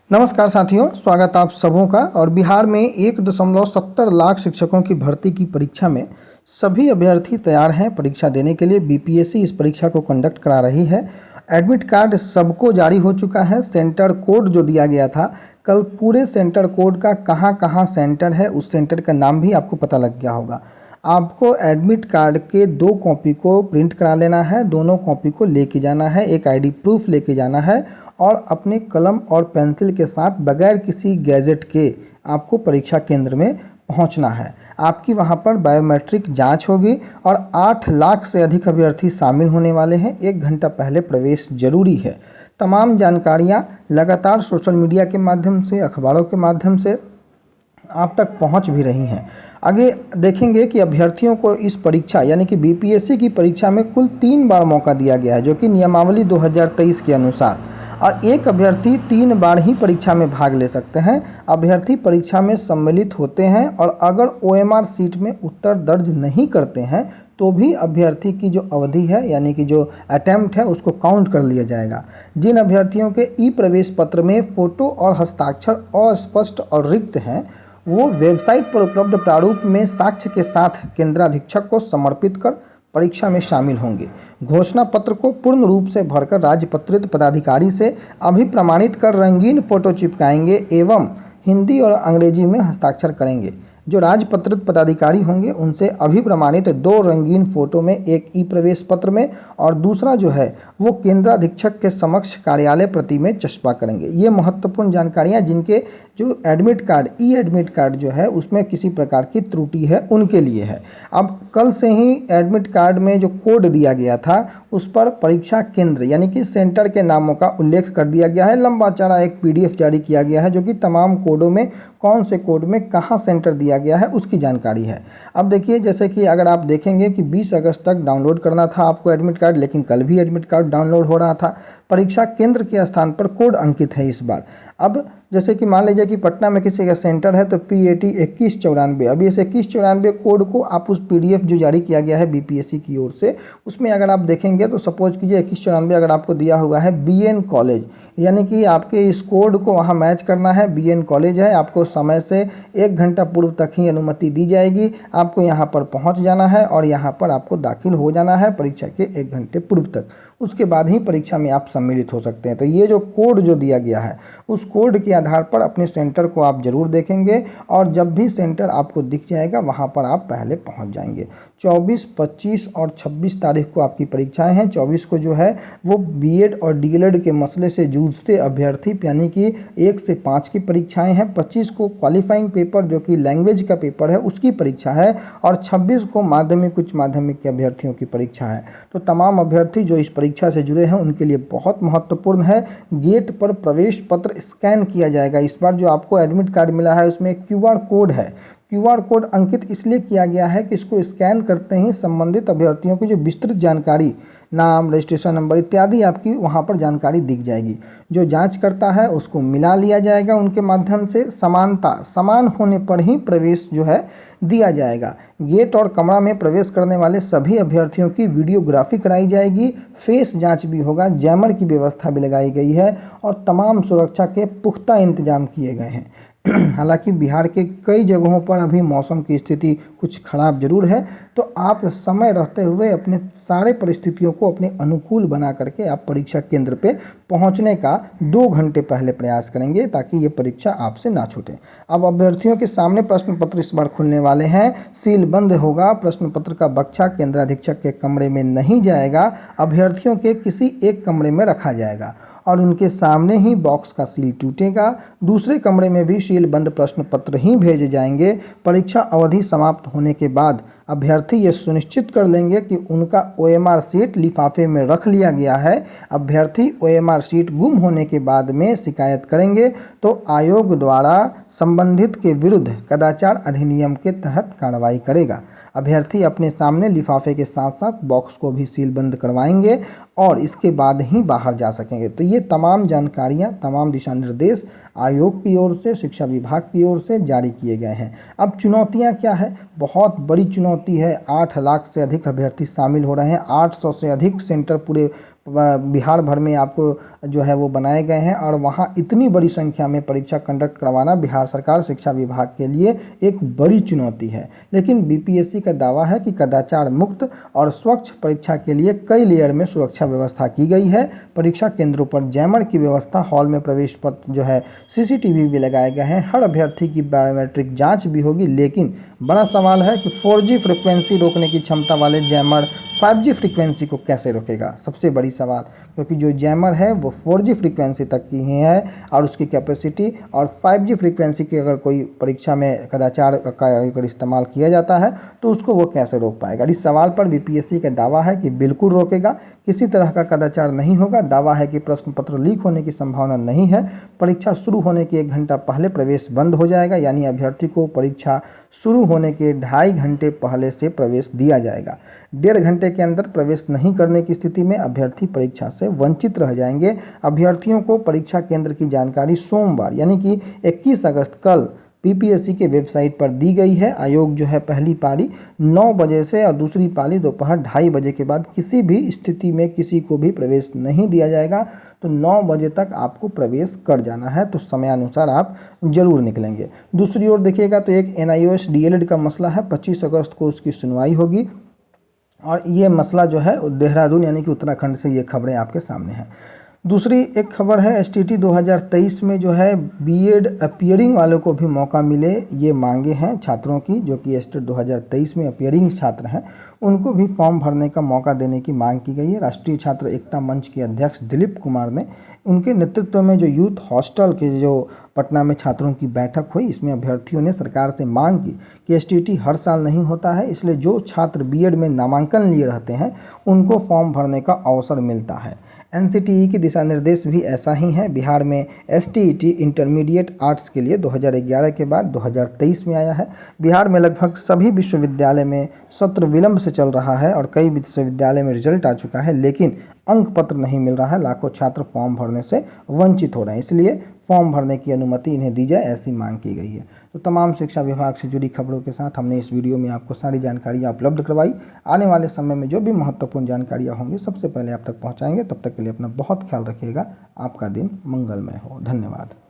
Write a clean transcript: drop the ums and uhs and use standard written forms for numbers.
नमस्कार साथियों, स्वागत आप सबों का। और बिहार में 1.70 लाख शिक्षकों की भर्ती की परीक्षा में सभी अभ्यर्थी तैयार हैं परीक्षा देने के लिए। बीपीएससी इस परीक्षा को कंडक्ट करा रही है। एडमिट कार्ड सबको जारी हो चुका है। सेंटर कोड जो दिया गया था कल, पूरे सेंटर कोड का कहाँ कहाँ सेंटर है उस सेंटर का नाम भी आपको पता लग गया होगा। आपको एडमिट कार्ड के 2 कॉपी को प्रिंट करा लेना है, दोनों कॉपी को लेके जाना है, एक आईडी प्रूफ लेके जाना है और अपने कलम और पेंसिल के साथ बगैर किसी गैजेट के आपको परीक्षा केंद्र में पहुंचना है। आपकी वहां पर बायोमेट्रिक जांच होगी और 8 लाख से अधिक अभ्यर्थी शामिल होने वाले हैं। 1 घंटा पहले प्रवेश जरूरी है। तमाम जानकारियां लगातार सोशल मीडिया के माध्यम से, अखबारों के माध्यम से आप तक पहुंच भी रही हैं। आगे देखेंगे कि अभ्यर्थियों को इस परीक्षा यानी कि बीपीएससी की परीक्षा में कुल 3 बार मौका दिया गया है, जो कि नियमावली 2023 के अनुसार, और एक अभ्यर्थी 3 बार ही परीक्षा में भाग ले सकते हैं। अभ्यर्थी परीक्षा में सम्मिलित होते हैं और अगर ओएमआर सीट में उत्तर दर्ज नहीं करते हैं तो भी अभ्यर्थी की जो अवधि है यानी कि जो अटेम्प्ट है उसको काउंट कर लिया जाएगा। जिन अभ्यर्थियों के ई प्रवेश पत्र में फ़ोटो और हस्ताक्षर अस्पष्ट और रिक्त हैं, वो वेबसाइट पर उपलब्ध प्रारूप में साक्ष्य के साथ केंद्राधीक्षक को समर्पित कर परीक्षा में शामिल होंगे। घोषणा पत्र को पूर्ण रूप से भरकर राजपत्रित पदाधिकारी से अभिप्रमाणित कर रंगीन फोटो चिपकाएंगे एवं हिंदी और अंग्रेजी में हस्ताक्षर करेंगे। जो राजपत्रित पदाधिकारी होंगे उनसे अभिप्रमाणित 2 रंगीन फोटो में, एक ई प्रवेश पत्र में और दूसरा जो है वो केंद्राधीक्षक के समक्ष कार्यालय प्रति में चस्पा करेंगे। ये महत्वपूर्ण जानकारियां जिनके जो एडमिट कार्ड, ई एडमिट कार्ड जो है उसमें किसी प्रकार की त्रुटि है उनके लिए है। अब कल से ही एडमिट कार्ड में जो कोड दिया गया था उस पर परीक्षा केंद्र यानी कि सेंटर के नामों का उल्लेख कर दिया गया है। लंबा चौड़ा एक पीडीएफ जारी किया गया है जो कि तमाम कोडों में कौन से कोड में कहाँ सेंटर दिया गया है उसकी जानकारी है। अब देखिए, जैसे कि अगर आप देखेंगे कि 20 अगस्त तक डाउनलोड करना था आपको एडमिट कार्ड, लेकिन कल भी एडमिट कार्ड डाउनलोड हो रहा था। परीक्षा केंद्र के स्थान पर कोड अंकित है इस बार। अब जैसे कि मान लीजिए कि पटना में किसी का सेंटर है तो PAT 2194, अभी इस 2194 कोड को आप उस PDF जो जारी किया गया है बीपीएससी की ओर से, उसमें अगर आप देखेंगे तो सपोज कीजिए 2194 अगर आपको दिया हुआ है BN कॉलेज, यानी कि आपके इस कोड को वहाँ मैच करना है। BN कॉलेज है, आपको समय से 1 घंटा पूर्व तक ही अनुमति दी जाएगी। आपको यहाँ पर पहुँच जाना है और यहाँ पर आपको दाखिल हो जाना है परीक्षा के 1 घंटे पूर्व तक। उसके बाद ही परीक्षा में आप सम्मिलित हो सकते हैं। तो ये जो कोड जो दिया गया है उस कोड के आधार पर अपने सेंटर को आप जरूर देखेंगे और जब भी सेंटर आपको दिख जाएगा वहाँ पर आप पहले पहुँच जाएंगे। 24, 25 और 26 तारीख को आपकी परीक्षाएं हैं। 24 को जो है वो बीएड और डीएलएड के मसले से जूझते अभ्यर्थी यानी कि 1 से 5 की परीक्षाएं हैं। 25 को क्वालिफाइंग पेपर जो कि लैंग्वेज का पेपर है उसकी परीक्षा है और 26 को माध्यमिक, उच्च माध्यमिक के अभ्यर्थियों की परीक्षा है। तो तमाम अभ्यर्थी जो इस परीक्षा से जुड़े हैं उनके लिए बहुत महत्वपूर्ण है। गेट पर प्रवेश पत्र स्कैन किया जाएगा। इस बार जो आपको एडमिट कार्ड मिला है उसमें एक QR कोड है। QR कोड अंकित इसलिए किया गया है कि इसको स्कैन करते ही संबंधित अभ्यर्थियों की जो विस्तृत जानकारी, नाम, रजिस्ट्रेशन नंबर इत्यादि आपकी वहाँ पर जानकारी दिख जाएगी। जो जांच करता है उसको मिला लिया जाएगा उनके माध्यम से। समान होने पर ही प्रवेश जो है दिया जाएगा। गेट और कमरा में प्रवेश करने वाले सभी अभ्यर्थियों की वीडियोग्राफी कराई जाएगी। फेस जांच भी होगा, जैमर की व्यवस्था भी लगाई गई है और तमाम सुरक्षा के पुख्ता इंतजाम किए गए हैं। हालांकि बिहार के कई जगहों पर अभी मौसम की स्थिति कुछ खराब जरूर है, तो आप समय रहते हुए अपने सारे परिस्थितियों को अपने अनुकूल बना करके आप परीक्षा केंद्र पे पहुंचने का 2 घंटे पहले प्रयास करेंगे ताकि ये परीक्षा आपसे ना छूटे। अब अभ्यर्थियों के सामने प्रश्न पत्र इस बार खुलने वाले हैं। सील बंद होगा। प्रश्न पत्र का बक्सा केंद्राधीक्षक के कमरे में नहीं जाएगा, अभ्यर्थियों के किसी एक कमरे में रखा जाएगा और उनके सामने ही बॉक्स का सील टूटेगा। दूसरे कमरे में भी सील बंद प्रश्न पत्र ही भेजे जाएंगे। परीक्षा अवधि समाप्त होने के बाद अभ्यर्थी ये सुनिश्चित कर लेंगे कि उनका OMR सीट लिफाफे में रख लिया गया है। अभ्यर्थी OMR सीट गुम होने के बाद में शिकायत करेंगे तो आयोग द्वारा संबंधित के विरुद्ध कदाचार अधिनियम के तहत कार्रवाई करेगा। अभ्यर्थी अपने सामने लिफाफे के साथ साथ बॉक्स को भी सील बंद करवाएंगे और इसके बाद ही बाहर जा सकेंगे। तो ये तमाम जानकारियाँ, तमाम दिशा निर्देश आयोग की ओर से, शिक्षा विभाग की ओर से जारी किए गए हैं। अब चुनौतियाँ क्या है? बहुत बड़ी चुनौती है। 8 लाख से अधिक अभ्यर्थी शामिल हो रहे हैं। 800 से अधिक सेंटर पूरे बिहार भर में आपको जो है वो बनाए गए हैं और वहाँ इतनी बड़ी संख्या में परीक्षा कंडक्ट करवाना बिहार सरकार शिक्षा विभाग के लिए एक बड़ी चुनौती है। लेकिन बीपीएससी का दावा है कि कदाचार मुक्त और स्वच्छ परीक्षा के लिए कई लेयर में सुरक्षा व्यवस्था की गई है। परीक्षा केंद्रों पर जैमर की व्यवस्था, हॉल में प्रवेश पत्र जो है सीसीटीवी भी लगाए गए हैं, हर अभ्यर्थी की बायोमेट्रिक जांच भी होगी। लेकिन बड़ा सवाल है कि 4G फ्रिक्वेंसी रोकने की क्षमता वाले जैमर 5G फ्रीक्वेंसी को कैसे रोकेगा, सबसे बड़ी सवाल। क्योंकि जो जैमर है वो 4G फ्रीक्वेंसी तक की ही है और उसकी कैपेसिटी, और 5G फ्रीक्वेंसी की अगर कोई परीक्षा में कदाचार का अगर इस्तेमाल किया जाता है तो उसको वो कैसे रोक पाएगा। इस सवाल पर बीपीएससी का दावा है कि बिल्कुल रोकेगा, किसी तरह का कदाचार नहीं होगा। दावा है कि प्रश्न पत्र लीक होने की संभावना नहीं है। परीक्षा शुरू होने के 1 घंटा पहले प्रवेश बंद हो जाएगा, यानी अभ्यर्थी को परीक्षा शुरू होने के 2.5 घंटे पहले से प्रवेश दिया जाएगा। 1.5 घंटे के अंदर प्रवेश नहीं करने की स्थिति में अभ्यर्थी परीक्षा से वंचित रह जाएंगे। अभ्यर्थियों को परीक्षा केंद्र की जानकारी सोमवार यानी कि 21 अगस्त कल बीपीएससी के वेबसाइट पर दी गई है। आयोग जो है पहली पाली 9 बजे से और दूसरी पाली दोपहर 2:30 बजे के बाद किसी भी स्थिति में किसी को भी प्रवेश नहीं दिया जाएगा। तो 9 बजे तक आपको प्रवेश कर जाना है, तो समयानुसार आप जरूर निकलेंगे। दूसरी ओर देखिएगा तो एक NIOS DLED का मसला है, 25 अगस्त को उसकी सुनवाई होगी और ये मसला जो है देहरादून यानी कि उत्तराखंड से ये खबरें आपके सामने हैं। दूसरी एक खबर है STT 2023 में जो है बीएड अपियरिंग वालों को भी मौका मिले, ये मांगे हैं छात्रों की। जो कि STT 2023 में अपियरिंग छात्र हैं उनको भी फॉर्म भरने का मौका देने की मांग की गई है। राष्ट्रीय छात्र एकता मंच के अध्यक्ष दिलीप कुमार ने, उनके नेतृत्व में जो यूथ हॉस्टल के जो पटना में छात्रों की बैठक हुई, इसमें अभ्यर्थियों ने सरकार से मांग की कि STT हर साल नहीं होता है, इसलिए जो छात्र बीएड में नामांकन लिए रहते हैं उनको फॉर्म भरने का अवसर मिलता है। NCTE के दिशा निर्देश भी ऐसा ही है। बिहार में STET इंटरमीडिएट आर्ट्स के लिए 2011 के बाद 2023 में आया है। बिहार में लगभग सभी विश्वविद्यालय में सत्र विलंब से चल रहा है और कई विश्वविद्यालय में रिजल्ट आ चुका है, लेकिन अंक पत्र नहीं मिल रहा है। लाखों छात्र फॉर्म भरने से वंचित हो रहे हैं, इसलिए फॉर्म भरने की अनुमति इन्हें दी जाए, ऐसी मांग की गई है। तो तमाम शिक्षा विभाग से जुड़ी खबरों के साथ हमने इस वीडियो में आपको सारी जानकारियाँ उपलब्ध करवाई। आने वाले समय में जो भी महत्वपूर्ण जानकारियाँ होंगी सबसे पहले आप तक पहुँचाएंगे। तब तक के लिए अपना बहुत ख्याल रखिएगा। आपका दिन मंगलमय हो। धन्यवाद।